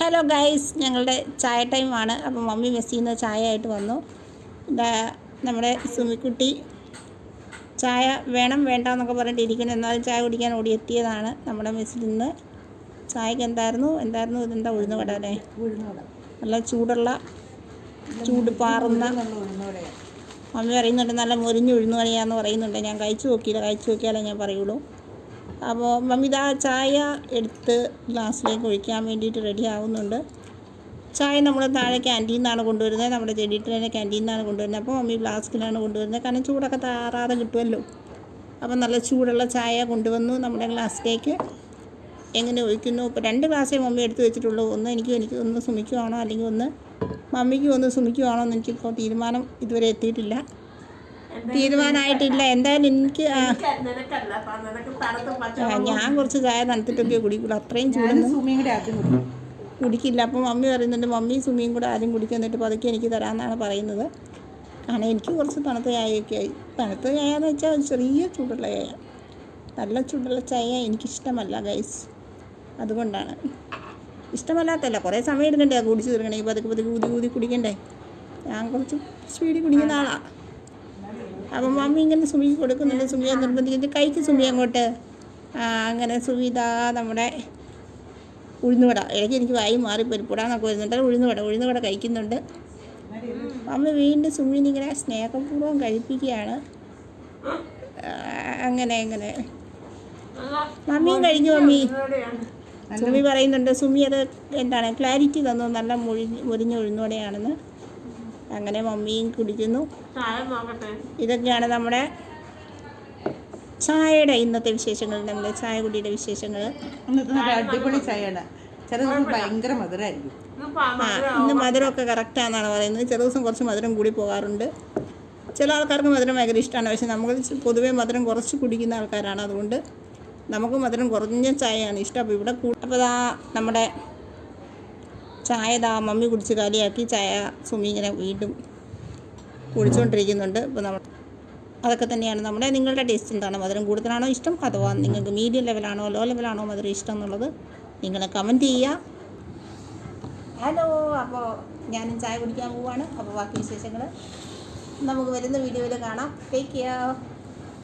Hello guys, ഞങ്ങളുടെ ചായ ടൈമാണ്. അപ്പോൾ മമ്മി മെസ്സിൽ നിന്ന് ചായ ആയിട്ട് വന്നു. നമ്മുടെ സുമിക്കുട്ടി ചായ വേണം വേണ്ട എന്നൊക്കെ പറഞ്ഞിട്ട് ഇരിക്കുന്നു. എന്നാലും ചായ കുടിക്കാൻ ഓടിയെത്തിയതാണ്. നമ്മുടെ മെസ്സിൽ നിന്ന് ചായക്ക് എന്തായിരുന്നു ഇതെന്താ ഉഴുന്നുവട അല്ലേ? നല്ല ചൂട് പാറുന്ന മമ്മി പറയുന്നുണ്ട്. നല്ല മൊരിഞ്ഞ് ഉഴുന്നുവടയാന്ന് പറയുന്നുണ്ട്. ഞാൻ കഴിച്ചു നോക്കിയാലേ ഞാൻ പറയുള്ളൂ. അപ്പോൾ മമ്മി ഇതാ ചായ എടുത്ത് ഗ്ലാസ്സിലേക്ക് ഒഴിക്കാൻ വേണ്ടിയിട്ട് റെഡി ആവുന്നുണ്ട്. ചായ നമ്മൾ താഴെ ക്യാൻറ്റീനിൽ നിന്നാണ് കൊണ്ടുവരുന്നത്. നമ്മുടെ ചെടിയിട്ടതിൻ്റെ ക്യാൻറ്റീനിൽ നിന്നാണ് കൊണ്ടുവരുന്നത്. അപ്പോൾ മമ്മി ഫ്ലാസ്കിലാണ് കൊണ്ടുവരുന്നത്. കാരണം ചൂടൊക്കെ താറാതെ കിട്ടുമല്ലോ. അപ്പം നല്ല ചൂടുള്ള ചായ കൊണ്ടുവന്നു നമ്മുടെ ഗ്ലാസ്സിലേക്ക്. എങ്ങനെ ഒഴിക്കുന്നു? ഇപ്പോൾ 2 ഗ്ലാസ്സേ മമ്മി എടുത്ത് വെച്ചിട്ടുള്ളൂ. എനിക്ക് ഒന്ന് സുമിക്കുവാണോ അല്ലെങ്കിൽ ഒന്ന് മമ്മിക്ക് ഒന്ന് സുമിക്കുവാണോ എന്ന് എനിക്കിപ്പോൾ തീരുമാനം ഇതുവരെ എത്തിയിട്ടില്ല. തീരുമാനമായിട്ടില്ല. എന്തായാലും എനിക്ക് ഞാൻ കുറച്ച് ചായ തണുത്തിട്ടൊക്കെ കുടിക്കുള്ളൂ. അത്രയും ചൂടൊന്നും കുടിക്കില്ല. അപ്പോൾ മമ്മി പറയുന്നുണ്ട് മമ്മിയും സുമിയും കൂടെ ആദ്യം കുടിക്കുക, എന്നിട്ട് പതുക്കെ എനിക്ക് തരാമെന്നാണ് പറയുന്നത്. കാരണം എനിക്ക് കുറച്ച് തണുത്ത ചായയൊക്കെ ആയി. തണുത്ത ചായ എന്ന് വെച്ചാൽ ചെറിയ ചൂടുള്ള ചായ. നല്ല ചൂടുള്ള ചായ എനിക്കിഷ്ടമല്ല ഗൈസ്. അതുകൊണ്ടാണ് ഇഷ്ടമല്ലാത്തല്ല. കുറേ സമയം എടുക്കണ്ടേ കുടിച്ച് തീർക്കണേ. പതുക്കെ ഊതി കുടിക്കണ്ടേ. ഞാൻ കുറച്ച് സ്പീഡിൽ കുടിക്കുന്ന ആളാണ്. അപ്പം മമ്മി ഇങ്ങനെ സുമിക്ക് കൊടുക്കുന്നുണ്ട്. സുമിയെ നിർബന്ധിച്ചിട്ട് കൈക്ക് സുമി അങ്ങോട്ട്. അങ്ങനെ സുമിതാ നമ്മുടെ ഉഴുന്നുവട. ഇടയ്ക്ക് എനിക്ക് വായി മാറി പരിപ്പിടാന്നൊക്കെ വരുന്നുണ്ട്. ഉഴുന്നുവട കഴിക്കുന്നുണ്ട്. മമ്മി വീണ്ടും സുമീനിങ്ങനെ സ്നേഹപൂർവ്വം കഴിപ്പിക്കുകയാണ്. അങ്ങനെ മമ്മിയും കഴിക്കും. സുമി പറയുന്നുണ്ട്. സുമി അത് എന്താണ് ക്ലാരിറ്റി തന്നു, നല്ല മുരിഞ്ഞ ഉഴുന്നുവടയാണെന്ന്. അങ്ങനെ മമ്മിയും കുടിക്കുന്നു. ഇതൊക്കെയാണ് നമ്മുടെ ചായയുടെ ഇന്നത്തെ വിശേഷങ്ങൾ, നമ്മുടെ ചായ കുടിയുടെ വിശേഷങ്ങൾ. അടിപൊളി ചായയാണ്. ചില ദിവസം ഭയങ്കര മധുരമായിരിക്കും. ഇന്ന് മധുരമൊക്കെ കറക്റ്റാണെന്നാണ് പറയുന്നത്. ചില ദിവസം കുറച്ച് മധുരം കൂടി പോകാറുണ്ട്. ചില ആൾക്കാർക്ക് മധുരം ഭയങ്കര ഇഷ്ടമാണ്. പക്ഷെ നമുക്ക് പൊതുവേ മധുരം കുറച്ച് കുടിക്കുന്ന ആൾക്കാരാണ്. അതുകൊണ്ട് നമുക്ക് മധുരം കുറഞ്ഞ ചായയാണ് ഇഷ്ടം. അപ്പോൾ ഇവിടെ അപ്പോൾ നമ്മുടെ ചായ മമ്മി കുടിച്ച് കാലിയാക്കി. ചായ സുമി ഇങ്ങനെ വീണ്ടും കുടിച്ചുകൊണ്ടിരിക്കുന്നുണ്ട്. ഇപ്പോൾ അതൊക്കെ തന്നെയാണ് നിങ്ങളുടെ ടേസ്റ്റ് എന്താണ്? മധുരം കൂടുതലാണോ ഇഷ്ടം, അഥവാ നിങ്ങൾക്ക് മീഡിയം ലെവലാണോ ലോ ലെവലാണോ മധുരം ഇഷ്ടം എന്നുള്ളത് നിങ്ങൾ കമൻറ്റ് ചെയ്യുക. ഹലോ, അപ്പോൾ ഞാനും ചായ കുടിക്കാൻ പോവുകയാണ്. അപ്പോൾ ബാക്കി വിശേഷങ്ങൾ നമുക്ക് വരുന്ന വീഡിയോയിൽ കാണാം. Take care.